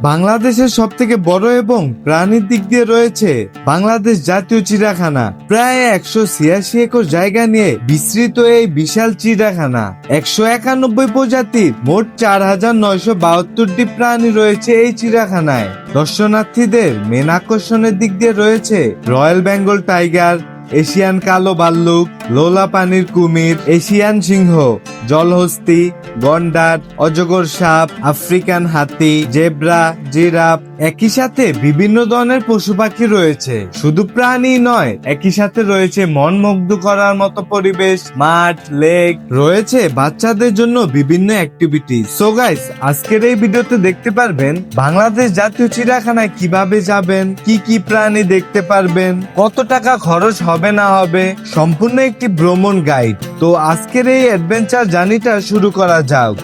বাংলাদেশের সব থেকে বড় এবং প্রাণীর দিক দিয়ে রয়েছে বাংলাদেশ জাতীয় চিড়িয়াখানা। প্রায় 186 একর জায়গা নিয়ে বিস্তৃত এই বিশাল চিড়িয়াখানা 191 প্রজাতির মোট 4972টি প্রাণী রয়েছে এই চিড়িয়াখানায়। দর্শনার্থীদের মেন আকর্ষণের দিক দিয়ে রয়েছে রয়্যাল বেঙ্গল টাইগার, এশিয়ান কালো ভাল্লুক, লোলা পানির কুমির, এশিয়ান সিংহ, জলহস্তী, গন্ডার, অজগর সাপ, আফ্রিকান হাতি, জেব্রা, জিরাফ। একই সাথে বিভিন্ন ধরনের পশু পাখি রয়েছে। শুধু প্রাণী নয়, একই সাথে রয়েছে মন মুগ্ধ করার মতো পরিবেশ, মাঠ, লেক, রয়েছে বাচ্চাদের জন্য বিভিন্ন অ্যাক্টিভিটি। সো গাইস, আজকের এই ভিডিওতে দেখতে পারবেন বাংলাদেশ জাতীয় চিড়িয়াখানায় কিভাবে যাবেন, কি কি প্রাণী দেখতে পারবেন, কত টাকা খরচ হবে না হবে, সম্পূর্ণ একটি ভ্রমণ গাইড। তো আজকের এই অ্যাডভেঞ্চার জার্নিটা শুরু করা যাক।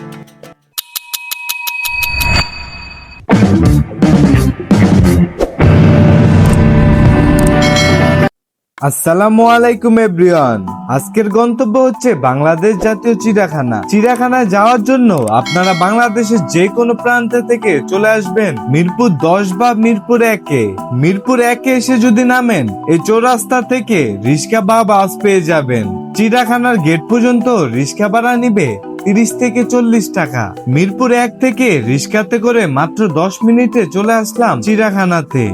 আসসালামু আলাইকুম এভরিওয়ান। আজকের গন্তব্য হচ্ছে বাংলাদেশ জাতীয় চিড়িয়াখানা। চিড়িয়াখানায় যাওয়ার জন্য আপনারা বাংলাদেশের যে কোনো প্রান্ত থেকে চলে আসবেন মিরপুর 10 বা মিরপুর 1-এ। মিরপুর 1-এ এসে যদি নামেন, এই চৌরাস্তা থেকে রিক্সা বা বাস পেয়ে যাবেন। চিড়িয়াখানার গেট পর্যন্ত রিক্সা ভাড়া নিবে 30 থেকে 40 টাকা। মিরপুর 1 থেকে রিক্সাতে করে মাত্র 10 মিনিটে চলে আসলাম চিড়িয়াখানাতে।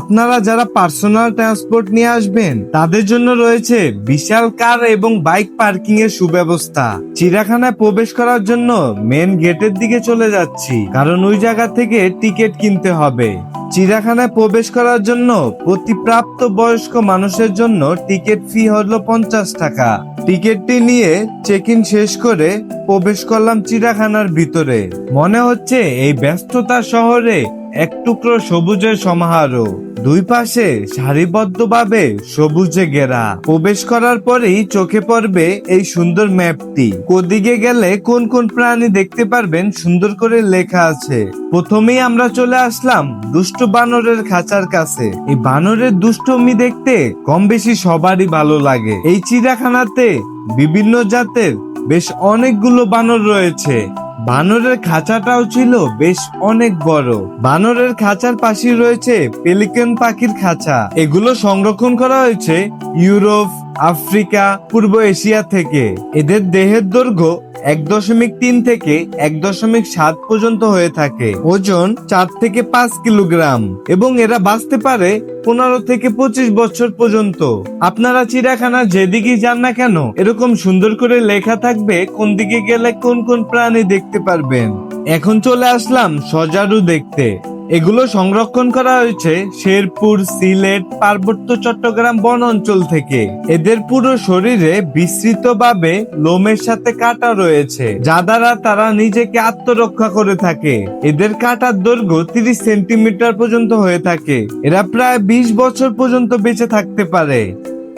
আপনারা যারা পার্সোনাল ট্রান্সপোর্ট নিয়ে আসবেন, তাদের জন্য রয়েছে বিশাল কার এবং বাইক পার্কিং এর সুব্যবস্থা। চিড়িয়াখানায় প্রবেশ করার জন্য মেন গেটের দিকে চলে যাচ্ছি, কারণ ওই জায়গা থেকে টিকিট কিনতে হবে। চিড়িয়াখানায় প্রবেশ করার জন্য প্রতি প্রাপ্ত বয়স্ক মানুষের জন্য টিকিট ফি হলো 50 টাকা। টিকিটটি নিয়ে চেক ইন শেষ করে প্রবেশ করলাম চিড়িয়াখানার ভিতরে। মনে হচ্ছে এই ব্যস্ততার শহরে এক টুকরো সবুজের সমাহারও। দুই পাশে সারিবদ্ধভাবে সবুজে ঘেরা। প্রবেশ করার পরেই চোখে পড়বে এই সুন্দর ম্যাপটি। কোদিকে গেলে কোন কোন প্রাণী দেখতে পারবেন সুন্দর করে লেখা আছে। প্রথমেই আমরা চলে আসলাম দুষ্ট বানরের খাঁচার কাছে। এই বানরের দুষ্টমি দেখতে কম বেশি সবারই ভালো লাগে। এই চিড়িয়াখানাতে বিভিন্ন জাতের বেশ অনেকগুলো বানর রয়েছে। বানরের খাঁচাটাও ছিল বেশ অনেক বড়। বানরের খাঁচার পাশে রয়েছে পেলিকান পাখির খাঁচা। এগুলো সংরক্ষণ করা হয়েছে ইউরোপ, আফ্রিকা, পূর্ব এশিয়া থেকে। এদের দেহের দৈর্ঘ্য 1.3 থেকে 1.7 পর্যন্ত হয়ে থাকে। ওজন 4 থেকে 5 কিলোগ্রাম এবং এরা বাঁচতে পারে 15 থেকে 25 বছর পর্যন্ত। আপনারা চিড়িয়াখানা যেদিকে যান না কেন, এরকম সুন্দর করে লেখা থাকবে কোন দিকে গেলে কোন কোন প্রাণী দেখতে পারবেন। এখন চলে আসলাম সজারু দেখতে। এগুলো সংরক্ষণ করা হয়েছে শেরপুর, সিলেট, পার্বত্য চট্টগ্রাম বন অঞ্চল থেকে। এদের পুরো শরীরে বিস্তৃতভাবে লোমের সাথে কাঁটা রয়েছে, যা দ্বারা তারা নিজেকে আত্মরক্ষা করে থাকে। এদের কাঁটার দৈর্ঘ্য 30 সেন্টিমিটার পর্যন্ত হয়ে থাকে। এরা প্রায় 20 বছর পর্যন্ত বেঁচে থাকতে পারে।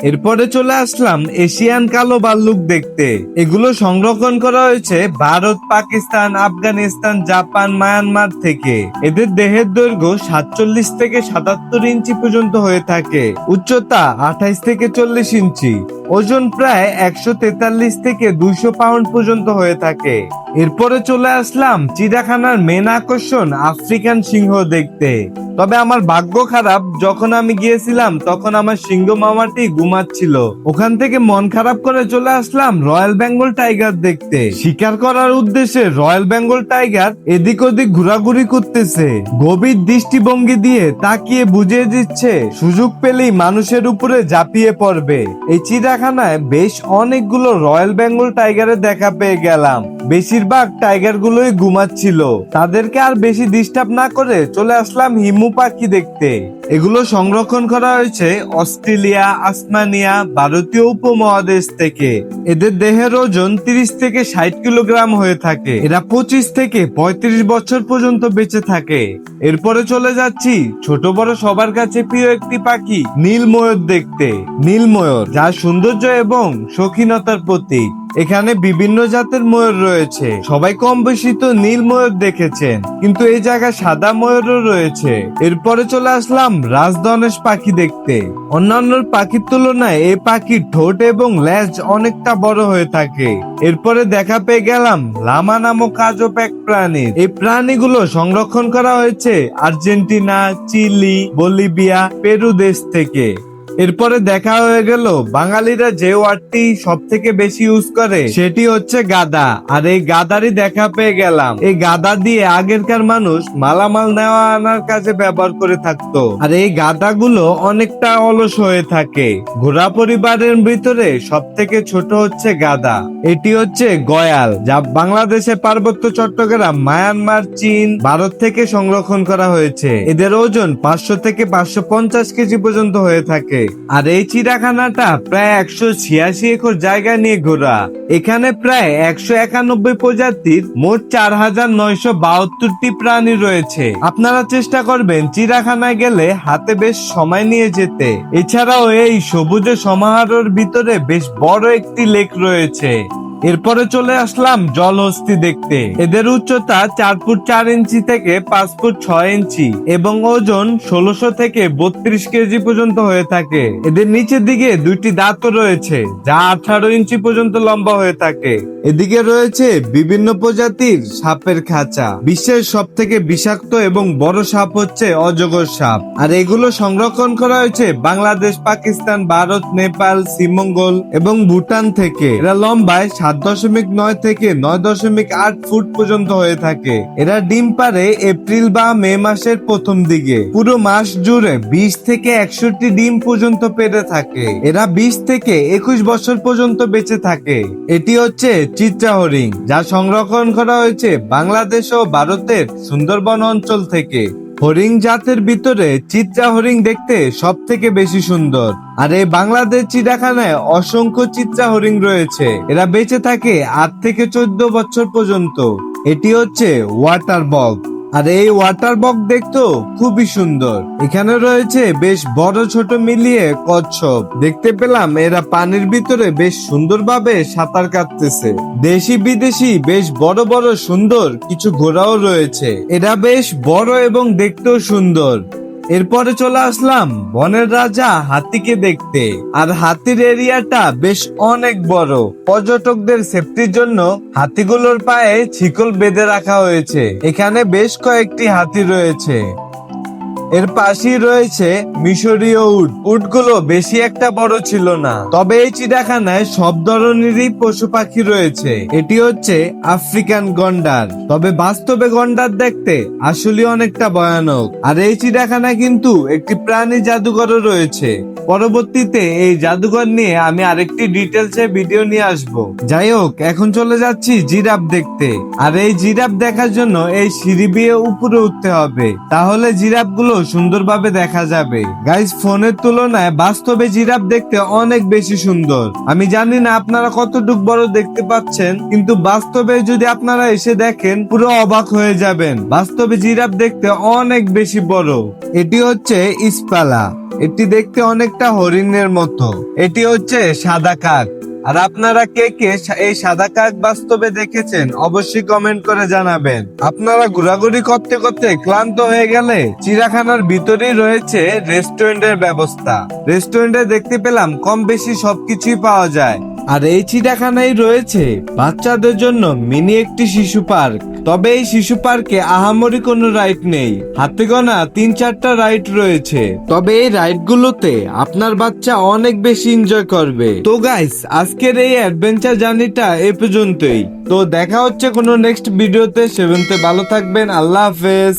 এরপরে চলে আসলাম এশিয়ান কালো ভাল্লুক দেখতে। এগুলো সংরক্ষণ করা হয়েছে ভারত, পাকিস্তান, আফগানিস্তান, জাপান, মায়ানমার থেকে। এদের দেহের দৈর্ঘ্য 47 থেকে 77 ইঞ্চি পর্যন্ত হয়ে থাকে। উচ্চতা 28 থেকে 40 ইঞ্চি। ওজন প্রায় 143 থেকে 200 পাউন্ড পর্যন্ত হয়ে থাকে। এরপরে চলে আসলাম চিড়িয়াখানার মেন আকর্ষণ আফ্রিকান সিংহ দেখতে। তবে আমার ভাগ্য খারাপ, যখন আমি গিয়েছিলাম তখন আমার সিংহ মামাটি ঘুমাচ্ছিল। ওখান থেকে মন খারাপ করে চলে আসলাম রয়্যাল বেঙ্গল টাইগার দেখতে। শিকার করার উদ্দেশ্যে রয়্যাল বেঙ্গল টাইগার এদিক ওদিক ঘোরাঘুরি করতেছে। গভীর দৃষ্টিভঙ্গি দিয়ে তাকিয়ে বুঝিয়ে দিচ্ছে সুযোগ পেলেই মানুষের উপরে ঝাঁপিয়ে পড়বে। এই চিড়িয়াখানায় বেশ অনেকগুলো রয়্যাল বেঙ্গল টাইগারের দেখা পেয়ে গেলাম। বেশিরভাগ টাইগার গুলোই ঘুমাচ্ছিল। তাদেরকে আর বেশি ডিস্টার্ব না করে চলে আসলাম হিমু পাখি দেখতে। এগুলো সংরক্ষণ করা হয়েছে অস্ট্রেলিয়া, আসমানিয়া, ভারতীয় উপমহাদেশ থেকে। এদের দেহের ওজন 30 থেকে 60 কিলোগ্রাম হয়ে থাকে। এরা 25 থেকে 35 বছর পর্যন্ত বেঁচে থাকে। এরপরে চলে যাচ্ছি ছোট বড় সবার কাছে প্রিয় একটি পাখি নীল ময়ূর দেখতে। নীল ময়ূর, যার সৌন্দর্য এবং শৌখিনতার প্রতীক। এখানে বিভিন্ন জাতের ময়ূর রয়েছে। সবাই কম বেশি তো নীল ময়ূর দেখেছেন, কিন্তু এই জায়গায় সাদা ময়ূরও রয়েছে। এরপরে চলে আসলাম রাজধনেশ পাখি দেখতে। অন্যান্য পাখির তুলনায় এই পাখির ঠোঁট এবং লেজ অনেকটা বড় হয়ে থাকে। এরপরে দেখা পেয়ে গেলাম লামা নামক আজব এক প্রাণীর। এই প্রাণীগুলো সংরক্ষণ করা হয়েছে আর্জেন্টিনা, চিলি, বলিভিয়া, পেরু দেশ থেকে। এরপরে দেখা হয়ে গেল বাঙালিরা যে ওয়ার্ডটি সব থেকে বেশি ইউজ করে সেটি হচ্ছে গাদা। আর এই গাদারই দেখা পেয়ে গেলাম। এই গাদা দিয়ে আগেরকার মানুষ মালামাল নেওয়া আনার কাজে ব্যবহার করে থাকতো। আর এই গাদাগুলো অনেকটা অলস হয়ে থাকে। ঘোড়া পরিবারের ভিতরে সব থেকে ছোট হচ্ছে গাদা। এটি হচ্ছে গয়াল, যা বাংলাদেশের পার্বত্য চট্টগ্রাম, মায়ানমার, চীন, ভারত থেকে সংরক্ষণ করা হয়েছে। এদের ওজন 500 থেকে 550 কেজি পর্যন্ত হয়ে থাকে। আর এই চিড়িয়াখানাটা প্রায় 186 একর জায়গা নিয়ে ঘোরা। এখানে প্রায় 191 প্রজাতির মোট 4972টি প্রাণী রয়েছে। আপনারা চেষ্টা করবেন চিড়িয়াখানায় গেলে হাতে বেশ সময় নিয়ে যেতে। এছাড়াও এই সবুজ সমাহারের ভিতরে বেশ বড় একটি লেক রয়েছে। এরপরে চলে আসলাম জলহস্তী দেখতে। এদের উচ্চতা 4 ফুট 4 ইঞ্চি থেকে 5 ফুট 6 ইঞ্চি এবং ওজন 1600 থেকে 32 কেজি পর্যন্ত হয়ে থাকে। এদের নিচের দিকে দুইটি দাঁতও রয়েছে, যা 18 ইঞ্চি পর্যন্ত লম্বা হয়ে থাকে। এদিকে রয়েছে বিভিন্ন প্রজাতির সাপের খাঁচা। বিশ্বের সব থেকে বিষাক্ত এবং বড় সাপ হচ্ছে অজগর সাপ। আর এগুলো সংরক্ষণ করা হয়েছে বাংলাদেশ, পাকিস্তান, ভারত, নেপাল, শ্রীমঙ্গল এবং ভুটান থেকে। এরা লম্বায় 7.9 থেকে 9.8 ফুট পর্যন্ত হয়ে থাকে। এরা ডিম পারে এপ্রিল বা মে মাসের প্রথম দিকে। পুরো মাস জুড়ে 20 থেকে 61 ডিম পর্যন্ত পেড়ে থাকে। এরা 20 থেকে 21 বছর পর্যন্ত বেঁচে থাকে। এটি হচ্ছে চিত্রা হরিণ, যা সংরক্ষণ করা হয়েছে বাংলাদেশ ও ভারতের সুন্দরবন অঞ্চল থেকে। হরিণ জাতের ভিতরে চিত্রা হরিণ দেখতে সব থেকে বেশি সুন্দর। আর এই বাংলাদেশ চিড়িয়াখানায় অসংখ্য চিত্রা হরিণ রয়েছে। এরা বেঁচে থাকে 8 থেকে 14 বছর পর্যন্ত। এটি হচ্ছে ওয়াটার বগ। আর এই ওয়াটার বগ দেখতেও খুবই সুন্দর। এখানে রয়েছে বেশ বড় ছোট মিলিয়ে কচ্ছপ। দেখতে পেলাম এরা পানির ভিতরে বেশ সুন্দরভাবে সাঁতার কাটতেছে। দেশি বিদেশি বেশ বড় বড় সুন্দর কিছু ঘোড়াও রয়েছে। এরা বেশ বড় এবং দেখতেও সুন্দর। এরপরে চলে আসলাম বনের রাজা হাতিকে দেখতে। আর হাতির এরিয়াটা বেশ অনেক বড়। পর্যটকদের সেফটির জন্য হাতিগুলোর পায়ে শিকল বেঁধে রাখা হয়েছে। এখানে বেশ কয়েকটি হাতি রয়েছে। এর পাশেই রয়েছে মিশরীয় উট। উটগুলো বেশি একটা বড় ছিল না, তবে এই চিড়িয়াখানায় সব ধরনেরই পশু পাখি রয়েছে। এটি হচ্ছে আফ্রিকান গন্ডার, তবে বাস্তবে গন্ডার দেখতে আসলে অনেকটা ভয়ানক। আর এই চিড়িয়াখানায় কিন্তু একটি প্রাণী জাদুঘরও রয়েছে। পরবর্তীতে এই জাদুঘর নিয়ে আমি আরেকটি ডিটেলসে ভিডিও নিয়ে আসব। যাই হোক, এখন চলে যাচ্ছি জিরাফ দেখতে। আর এই জিরাফ দেখার জন্য এই সিঁড়ি বেয়ে উপরে উঠতে হবে, তাহলে জিরাফ গুলো সুন্দরভাবে দেখা যাবে। গাইস, ফোনের তুলনায় বাস্তবে জিরাফ দেখতে অনেক বেশি সুন্দর। আমি জানি না আপনারা কতটুকু বড় দেখতে পাচ্ছেন, কিন্তু বাস্তবে যদি আপনারা এসে দেখেন পুরো অবাক হয়ে যাবেন। বাস্তবে জিরাফ দেখতে অনেক বেশি বড়। এটি হচ্ছে ইসপালা। এটি দেখতে অনেকটা হরিণের মতো। এটি হচ্ছে সাদা কাক। আর আপনারা কে কে এই সাদা কাক বাস্তবে দেখেছেন অবশ্যই কমেন্ট করে জানাবেন। আপনারা ঘোরাঘুরি করতে করতে ক্লান্ত হয়ে গেলে চিড়িয়াখানার ভিতরেই রয়েছে রেস্টুরেন্টের ব্যবস্থা। রেস্টুরেন্টে দেখতে পেলাম কম বেশি সবকিছুই পাওয়া যায়। আর এই চিড়িয়াখানায় রয়েছে বাচ্চাদের জন্য মিনি একটি শিশু পার্ক। তবে এই শিশু পার্কে আহামরি কোনো রাইড নেই। হাতে গোনা 3-4টা রাইড রয়েছে। তবে এই রাইড গুলোতে আপনার বাচ্চা অনেক বেশি এনজয় করবে। তো গাইস, আজকের এই অ্যাডভেঞ্চার জার্নিটা এই পর্যন্তই। তো দেখা হচ্ছে কোনো নেক্সট ভিডিওতে। সেভেন্থে ভালো থাকবেন। আল্লাহ হাফেজ।